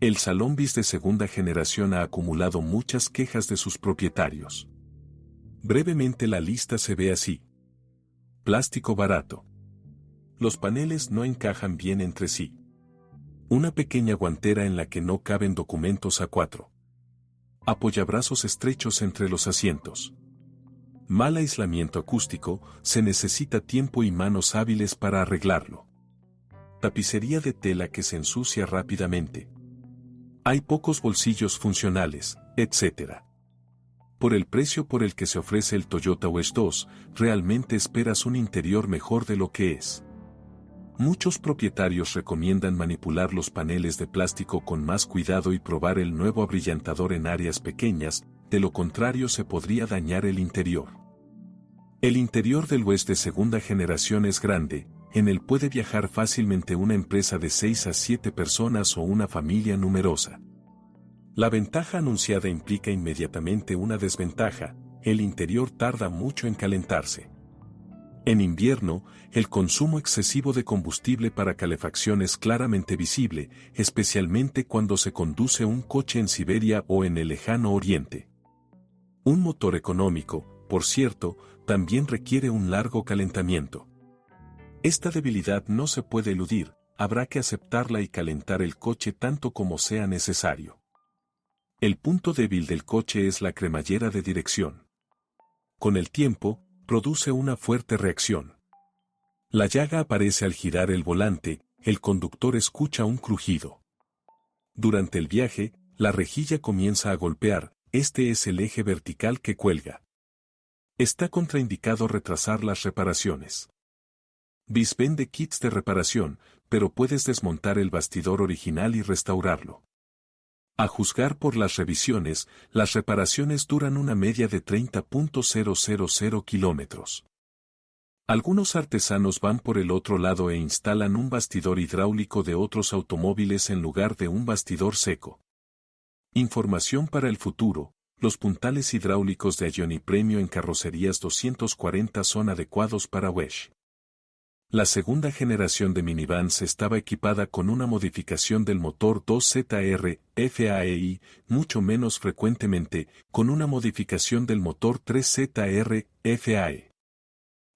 El Salón Bis de segunda generación ha acumulado muchas quejas de sus propietarios. Brevemente la lista se ve así. Plástico barato. Los paneles no encajan bien entre sí. Una pequeña guantera en la que no caben documentos A4. Apoyabrazos estrechos entre los asientos. Mal aislamiento acústico, se necesita tiempo y manos hábiles para arreglarlo. Tapicería de tela que se ensucia rápidamente. Hay pocos bolsillos funcionales, etc. Por el precio por el que se ofrece el Toyota Wish 2, realmente esperas un interior mejor de lo que es. Muchos propietarios recomiendan manipular los paneles de plástico con más cuidado y probar el nuevo abrillantador en áreas pequeñas, de lo contrario se podría dañar el interior. El interior del Wish de segunda generación es grande, en él puede viajar fácilmente una empresa de 6 a 7 personas o una familia numerosa. La ventaja anunciada implica inmediatamente una desventaja, el interior tarda mucho en calentarse. En invierno, el consumo excesivo de combustible para calefacción es claramente visible, especialmente cuando se conduce un coche en Siberia o en el lejano oriente. Un motor económico, por cierto, también requiere un largo calentamiento. Esta debilidad no se puede eludir, habrá que aceptarla y calentar el coche tanto como sea necesario. El punto débil del coche es la cremallera de dirección. Con el tiempo, produce una fuerte reacción. La llaga aparece al girar el volante, el conductor escucha un crujido. Durante el viaje, la rejilla comienza a golpear, este es el eje vertical que cuelga. Está contraindicado retrasar las reparaciones. BIS vende kits de reparación, pero puedes desmontar el bastidor original y restaurarlo. A juzgar por las revisiones, las reparaciones duran una media de 30.000 kilómetros. Algunos artesanos van por el otro lado e instalan un bastidor hidráulico de otros automóviles en lugar de un bastidor seco. Información para el futuro. Los puntales hidráulicos de Ioni Premio en carrocerías 240 son adecuados para Wish. La segunda generación de minivans estaba equipada con una modificación del motor 2ZR FAEI, mucho menos frecuentemente, con una modificación del motor 3ZR FAE.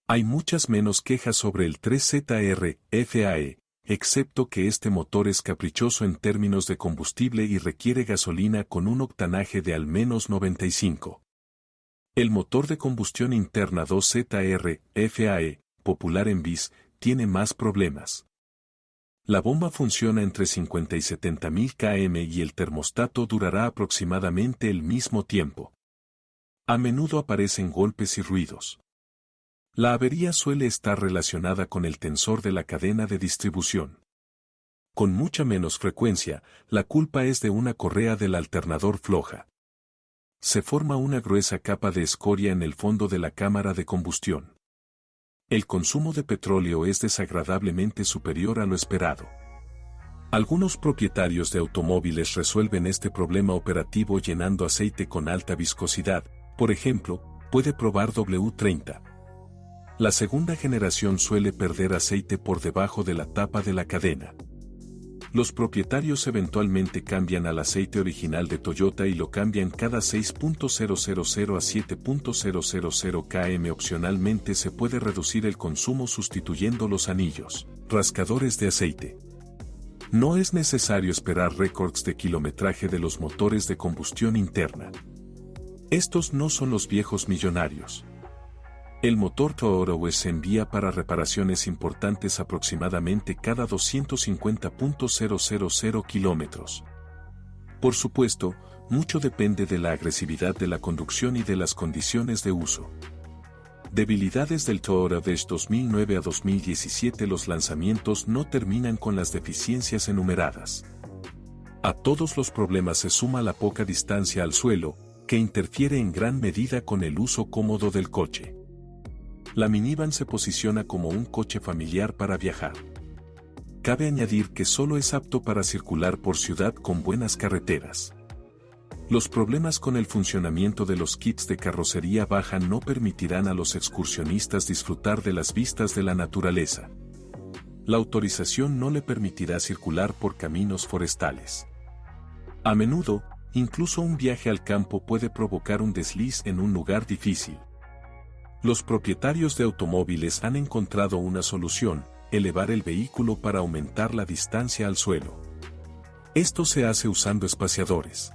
Hay muchas menos quejas sobre el 3ZR FAE, excepto que este motor es caprichoso en términos de combustible y requiere gasolina con un octanaje de al menos 95. El motor de combustión interna 2ZR FAE, popular en BIS, tiene más problemas. La bomba funciona entre 50 y 70.000 km y el termostato durará aproximadamente el mismo tiempo. A menudo aparecen golpes y ruidos. La avería suele estar relacionada con el tensor de la cadena de distribución. Con mucha menos frecuencia, la culpa es de una correa del alternador floja. Se forma una gruesa capa de escoria en el fondo de la cámara de combustión. El consumo de petróleo es desagradablemente superior a lo esperado. Algunos propietarios de automóviles resuelven este problema operativo llenando aceite con alta viscosidad, por ejemplo, puede probar W30. La segunda generación suele perder aceite por debajo de la tapa de la cadena. Los propietarios eventualmente cambian al aceite original de Toyota y lo cambian cada 6.000 a 7.000 km. Opcionalmente se puede reducir el consumo sustituyendo los anillos, rascadores de aceite. No es necesario esperar récords de kilometraje de los motores de combustión interna. Estos no son los viejos millonarios. El motor Toyota Wish se envía para reparaciones importantes aproximadamente cada 250.000 kilómetros. Por supuesto, mucho depende de la agresividad de la conducción y de las condiciones de uso. Debilidades del Toyota Wish 2009 a 2017. Los lanzamientos no terminan con las deficiencias enumeradas. A todos los problemas se suma la poca distancia al suelo, que interfiere en gran medida con el uso cómodo del coche. La minivan se posiciona como un coche familiar para viajar. Cabe añadir que solo es apto para circular por ciudad con buenas carreteras. Los problemas con el funcionamiento de los kits de carrocería baja no permitirán a los excursionistas disfrutar de las vistas de la naturaleza. La autorización no le permitirá circular por caminos forestales. A menudo, incluso un viaje al campo puede provocar un desliz en un lugar difícil. Los propietarios de automóviles han encontrado una solución: elevar el vehículo para aumentar la distancia al suelo. Esto se hace usando espaciadores.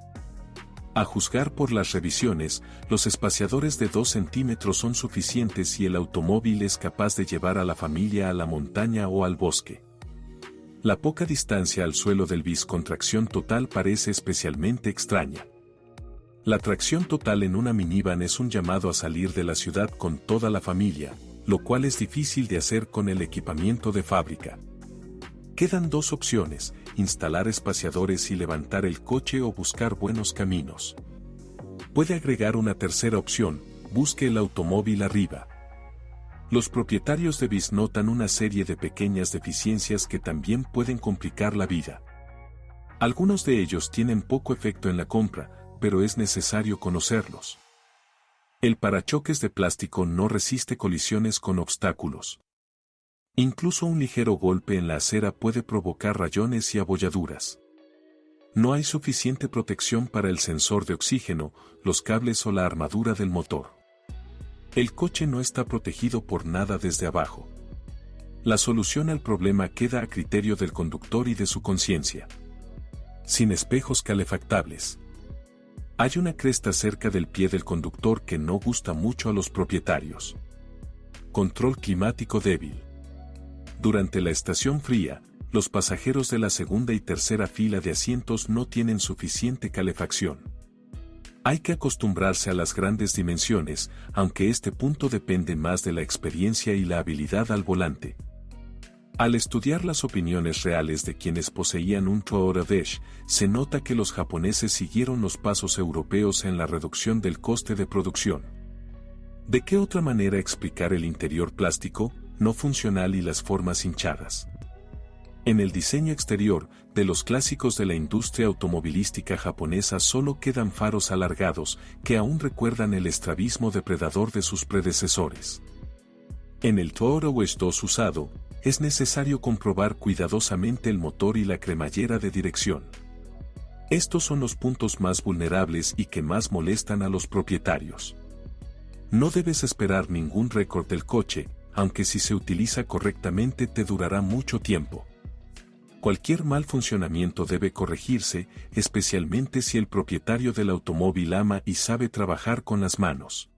A juzgar por las revisiones, los espaciadores de 2 centímetros son suficientes y el automóvil es capaz de llevar a la familia a la montaña o al bosque. La poca distancia al suelo del bis con tracción total parece especialmente extraña. La tracción total en una minivan es un llamado a salir de la ciudad con toda la familia, lo cual es difícil de hacer con el equipamiento de fábrica. Quedan 2 opciones: instalar espaciadores y levantar el coche, o buscar buenos caminos. Puede agregar una tercera opción: busque el automóvil arriba. Los propietarios de bis notan una serie de pequeñas deficiencias que también pueden complicar la vida. Algunos de ellos tienen poco efecto en la compra, pero es necesario conocerlos. El parachoques de plástico no resiste colisiones con obstáculos. Incluso un ligero golpe en la acera puede provocar rayones y abolladuras. No hay suficiente protección para el sensor de oxígeno, los cables o la armadura del motor. El coche no está protegido por nada desde abajo. La solución al problema queda a criterio del conductor y de su conciencia. Sin espejos calefactables. Hay una cresta cerca del pie del conductor que no gusta mucho a los propietarios. Control climático débil. Durante la estación fría, los pasajeros de la segunda y tercera fila de asientos no tienen suficiente calefacción. Hay que acostumbrarse a las grandes dimensiones, aunque este punto depende más de la experiencia y la habilidad al volante. Al estudiar las opiniones reales de quienes poseían un Toyota Dash, se nota que los japoneses siguieron los pasos europeos en la reducción del coste de producción. ¿De qué otra manera explicar el interior plástico, no funcional y las formas hinchadas? En el diseño exterior, de los clásicos de la industria automovilística japonesa solo quedan faros alargados, que aún recuerdan el estrabismo depredador de sus predecesores. En el Toyota Wish 2 usado, es necesario comprobar cuidadosamente el motor y la cremallera de dirección. Estos son los puntos más vulnerables y que más molestan a los propietarios. No debes esperar ningún récord del coche, aunque si se utiliza correctamente te durará mucho tiempo. Cualquier mal funcionamiento debe corregirse, especialmente si el propietario del automóvil ama y sabe trabajar con las manos.